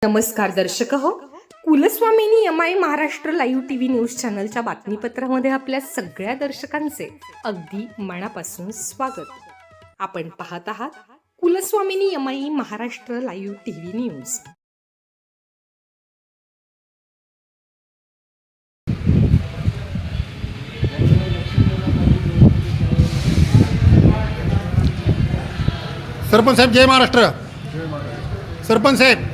नमस्कार दर्शक हो, Kulswamini MI Maharashtra live TV news चॅनलच्या बातमीपत्रामध्ये आपल्या सगळ्या दर्शकांचे अगदी मनापासून स्वागत. आपण पाहत आहात Kulswamini MI Maharashtra live TV news. Sarpanch साहेब जय महाराष्ट्र. सरपंच साहेब,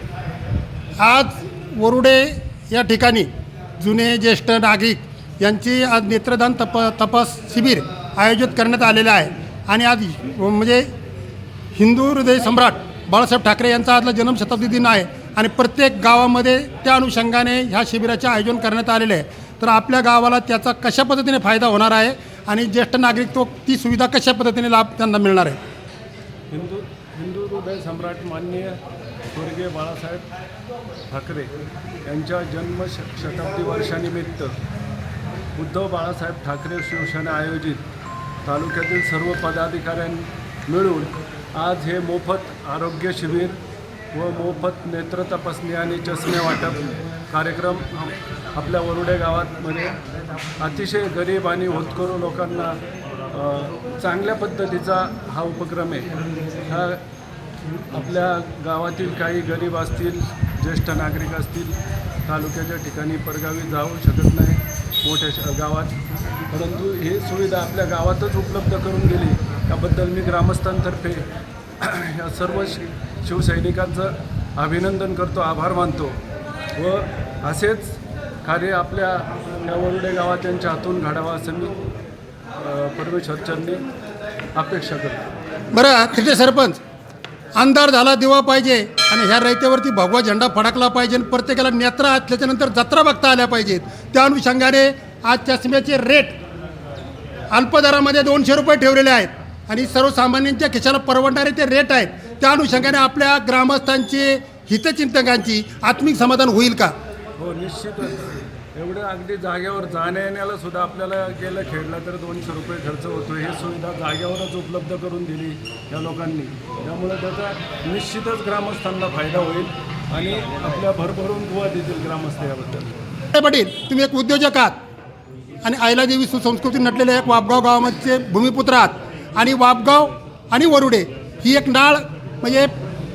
आज वरुडे या ठिकाणी जुने ज्येष्ठ नागरिक यांची आज नेत्रदान तपास शिबिर आयोजित करण्यात आलेलं आहे. आणि आज म्हणजे हिंदू हृदय सम्राट बाळासाहेब ठाकरे यांचा आजला जन्मशताब्दी दिन आहे आणि प्रत्येक गावामध्ये त्या अनुषंगाने ह्या शिबिराचे आयोजन करण्यात आलेले आहे. तर आपल्या गावाला त्याचा कशा पद्धतीने फायदा होणार आहे आणि ज्येष्ठ नागरिक ती सुविधा कशा पद्धतीने लाभ त्यांना मिळणार आहे? हिंदू हृदय सम्राट माननीय स्वर्गीय बाळासाहेब ठाकरे यांच्या जन्मशताब्दी वर्षानिमित्त उद्धव बाळासाहेब ठाकरे शिवसेना आयोजित तालुक्यातील सर्व पदाधिकाऱ्यांनी मिळून आज हे मोफत आरोग्य शिबिर व मोफत नेत्र तपासणी आणि चष्मे वाटप कार्यक्रम आपल्या वरुडे गावामध्ये अतिशय गरीब आणि होतकरू लोकांना चांगल्या पद्धतीचा हा उपक्रम आहे. हा आपल्या गावातील काही गरीब असतील, ज्येष्ठ नागरिक असतील, तालुक्याच्या ठिकाणी परगावी जाऊ शकत नाही मोठ्या गावात, परंतु ही सुविधा आपल्या गावातच उपलब्ध करून दिली त्याबद्दल मी ग्रामस्थांतर्फे या सर्व शिवसैनिकांचं अभिनंदन करतो, आभार मानतो व असेच कार्य आपल्या या वरुडे गावात त्यांच्या हातून घडावं असं मी परमेश्वरचरणी अपेक्षा करतो. बरं तिथे सरपंच, अंधार झाला दिवा पाहिजे आणि ह्या रयतेवरती भगवा झेंडा फडकला पाहिजे आणि प्रत्येकाला नेत्र असल्याच्यानंतर जत्रा बघता आल्या पाहिजेत. त्या अनुषंगाने आज चष्म्याचे रेट अल्प दरामध्ये 200 रुपये ठेवलेले आहेत आणि सर्वसामान्यांच्या खिशाला परवडणारे ते रेट आहेत. त्या अनुषंगाने आपल्या ग्रामस्थांची हितचिंतकांची आत्मिक समाधान होईल का? हो, निश्चितच. एवढं अगदी जागेवर जाण्या येण्याला सुद्धा आपल्याला गेलं खेळला तर 200 रुपये खर्च होतो. ही सुविधा जागेवरच उपलब्ध करून दिली या लोकांनी, त्यामुळे त्याचा निश्चितच ग्रामस्थांना फायदा होईल आणि आपल्या भरभरून दुवा देतील ग्रामस्थ याबद्दल. पाटील, तुम्ही एक उद्योजक आहात आणि अहिल्यादेवी सुसंस्कृती नटलेल्या एक वापगाव गावामध्ये भूमिपुत्र आहात आणि वापगाव आणि वरुडे ही एक नाळ म्हणजे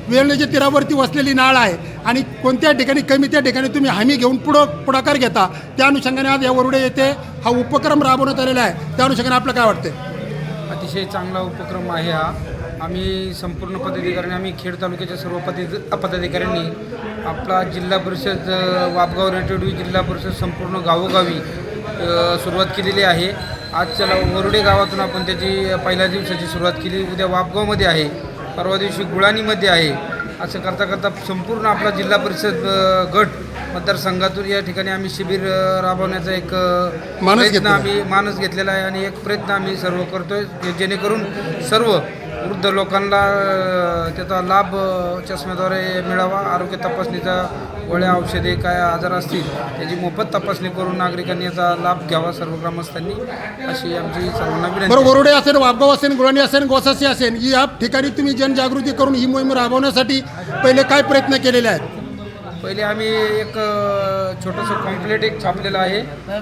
वेळेच्या तीरावरती वसलेली नाळ आहे आणि कोणत्या ठिकाणी कमी त्या ठिकाणी तुम्ही हमी घेऊन पुढाकार घेता. त्या अनुषंगाने आज या वरुडे येथे हा उपक्रम राबवण्यात आलेला आहे. त्या अनुषंगाने आपलं काय वाटतं? अतिशय चांगला उपक्रम आहे हा. आम्ही संपूर्ण पदाधिकाऱ्यांनी, आम्ही खेड तालुक्याच्या सर्व पदाधिकाऱ्यांनी आपला जिल्हा परिषद वापगाव रेटोडी जिल्हा परिषद संपूर्ण गावोगावी सुरुवात केलेली आहे. आज चला वरुडे गावातून आपण त्याची पहिल्या दिवसाची सुरुवात केली. उद्या वापगावमध्ये आहे, परवा दिवशी गुळाणीमध्ये आहे. असं करता करता संपूर्ण आपला जिल्हा परिषद गट मतदारसंघातून या ठिकाणी आम्ही शिबिर राबवण्याचा एक प्रयत्न आम्ही मानस घेतलेला आहे आणि एक प्रयत्न आम्ही सर्व करतोय, जेणेकरून सर्व वृद्ध लोकांना त्याचा लाभ चष्म्याद्वारे मिळावा. आरोग्य तपासणीचा गोळ्या औषधे काय आजार असतील त्याची मोफत तपासणी करून नागरिकांनी याचा लाभ घ्यावा सर्व ग्रामस्थांनी, अशी आमची सर्वांना विनंती. बरं, वरुडे असेल, वापगाव असेल, गुळाणी असेल, गोसासी असेल, या ठिकाणी तुम्ही जनजागृती करून ही मोहीम राबवण्यासाठी पहिले काय प्रयत्न केलेले आहेत? पहिले आम्ही एक छोटंसं कॉम्प्लेट एक छापलेलं आहे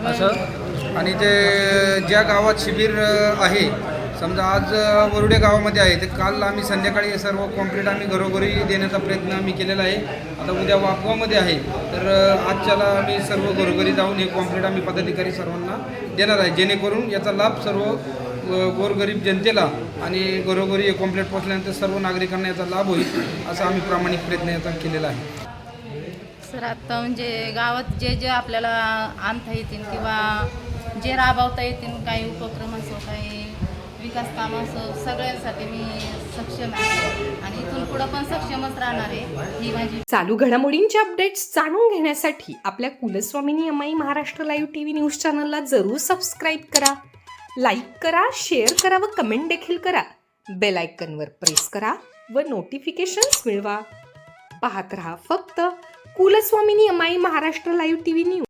असं, आणि ते ज्या गावात शिबिर आहे, समजा आज वरुडे गावामध्ये आहे, ते काल आम्ही संध्याकाळी सर्व कॉम्प्लेट आम्ही घरोघरी देण्याचा प्रयत्न आम्ही केलेला आहे. आता उद्या वापगावमध्ये आहे, तर आजच्याला आम्ही सर्व घरोघरी जाऊन हे कॉम्प्लेट आम्ही पदाधिकारी सर्वांना देणार आहे, जेणेकरून याचा लाभ सर्व गोरगरीब जनतेला आणि घरोघरी हे कॉम्प्लेट पोचल्यानंतर सर्व नागरिकांना याचा लाभ होईल, असा आम्ही प्रामाणिक प्रयत्न याचा केलेला आहे. सर, आता म्हणजे गावात जे आपल्याला आणता येतील किंवा जे राबवता येतील, काही उपक्रम असो, काही विकास काम असो, सगळ्यांसाठी मी सक्षम आहे आणि इथून पुढं पण सक्षमच राहणार आहे. ही माझी चालू घडामोडींचे अपडेट्स जाणून घेण्यासाठी आपल्या Kulswamini MI Maharashtra live TV news चॅनलला जरूर सबस्क्राईब करा, लाईक करा, शेअर करा व कमेंट देखील करा. बेल आयकॉनवर प्रेस करा व नोटिफिकेशन्स मिळवा. पाहत रहा फक्त Kulswamini MI Maharashtra live TV news.